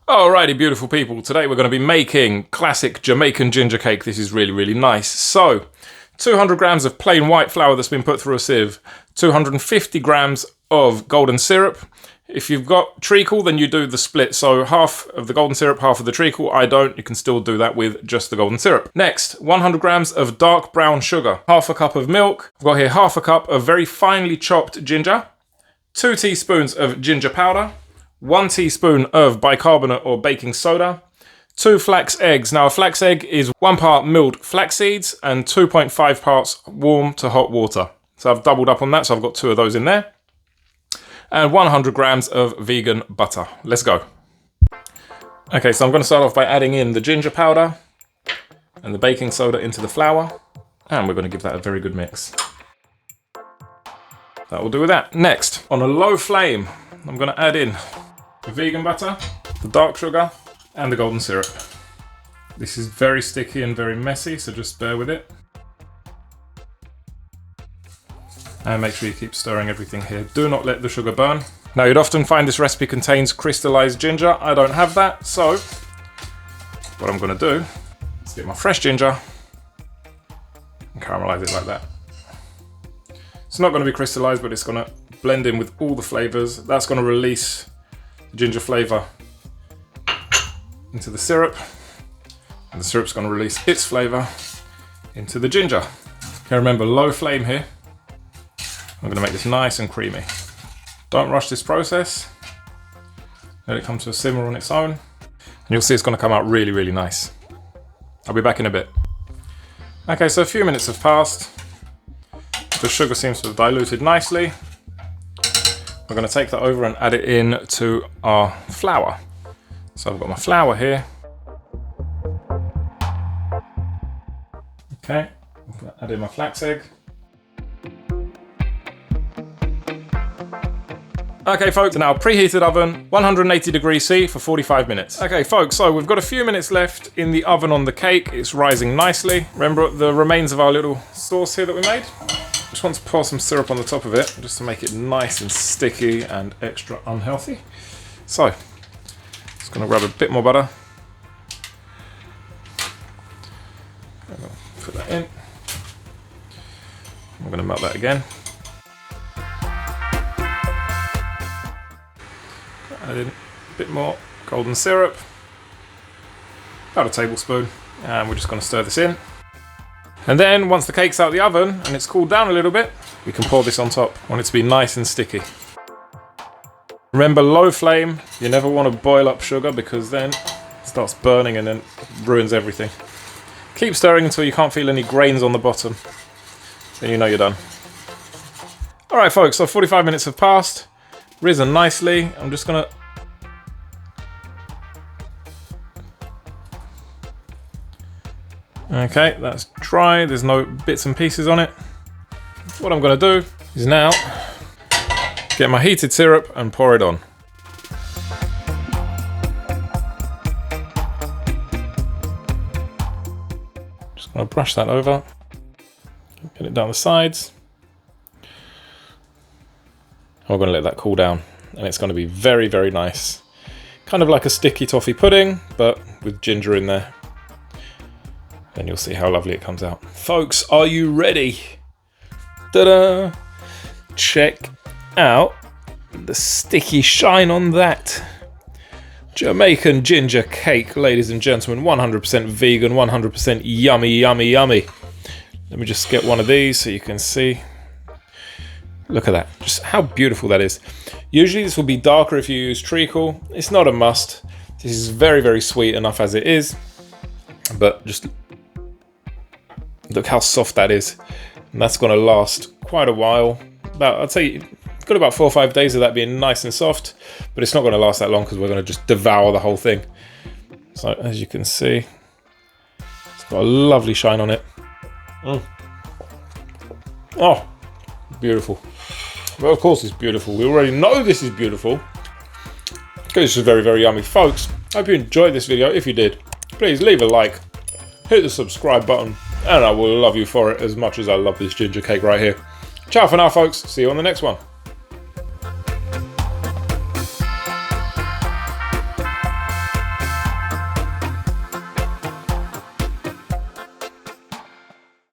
Alrighty, beautiful people. Today we're going to be making classic Jamaican ginger cake. This is really, really nice. So, 200 grams of plain white flour that's been put through a sieve, 250 grams of golden syrup. If you've got treacle, then you do the split. So half of the golden syrup, half of the treacle. I don't. You can still do that with just the golden syrup. Next, 100 grams of dark brown sugar, half a cup of milk. I've got here half a cup of very finely chopped ginger, 2 teaspoons of ginger powder, 1 teaspoon of bicarbonate or baking soda, 2 flax eggs. Now a flax egg is 1 part milled flax seeds and 2.5 parts warm to hot water. So I've doubled up on that, so I've got 2 of those in there. And 100 grams of vegan butter. Let's go. Okay, so I'm going to start off by adding in the ginger powder and the baking soda into the flour. And we're going to give that a very good mix. That will do with that. Next, on a low flame, I'm going to add in the vegan butter, the dark sugar, and the golden syrup. This is very sticky and very messy, so just bear with it. And make sure you keep stirring everything here. Do not let the sugar burn. Now, you'd often find this recipe contains crystallized ginger. I don't have that, so what I'm going to do is get my fresh ginger and caramelize it like that. It's not going to be crystallized, but it's going to blend in with all the flavors. That's going to release the ginger flavor into the syrup, and the syrup's going to release its flavor into the ginger. Okay, remember, low flame here. I'm going to make this nice and creamy. Don't rush this process. Let it come to a simmer on its own. And you'll see it's going to come out really, really nice. I'll be back in a bit. Okay, so a few minutes have passed. The sugar seems to have diluted nicely. We're going to take that over and add it in to our flour. So I've got my flour here. Okay, I'm going to add in my flax egg. Okay folks, now preheated oven, 180 degrees C for 45 minutes. Okay folks, so we've got a few minutes left in the oven on the cake. It's rising nicely. Remember the remains of our little sauce here that we made? Just want to pour some syrup on the top of it, just to make it nice and sticky and extra unhealthy. So, just gonna grab a bit more butter. Put that in. I'm gonna melt that again. Add in a bit more golden syrup, about a tablespoon, and we're just going to stir this in. And then once the cake's out of the oven and it's cooled down a little bit, we can pour this on top. I want it to be nice and sticky. Remember, low flame. You never want to boil up sugar because then it starts burning and then ruins everything. Keep stirring until you can't feel any grains on the bottom. Then you know you're done. Alright folks, so 45 minutes have passed. Risen nicely. I'm just going to okay, that's dry, there's no bits and pieces on it. What I'm going to do is now get my heated syrup and pour it on. Just going to brush that over, get it down the sides. We're going to let that cool down, and it's going to be very, very nice. Kind of like a sticky toffee pudding, but with ginger in there. Then you'll see how lovely it comes out. Folks, are you ready? Ta-da! Check out the sticky shine on that. Jamaican ginger cake, ladies and gentlemen. 100% vegan, 100% yummy, yummy, yummy. Let me just get one of these so you can see. Look at that, just how beautiful that is. Usually this will be darker if you use treacle. It's not a must. This is very, very sweet enough as it is. But just look how soft that is. And that's gonna last quite a while. I'd say, got about 4 or 5 days of that being nice and soft, but it's not gonna last that long because we're gonna just devour the whole thing. So as you can see, it's got a lovely shine on it. Oh, beautiful. Well, of course it's beautiful. We already know this is beautiful. This is very, very yummy. Folks, I hope you enjoyed this video. If you did, please leave a like, hit the subscribe button, and I will love you for it as much as I love this ginger cake right here. Ciao for now, folks. See you on the next one.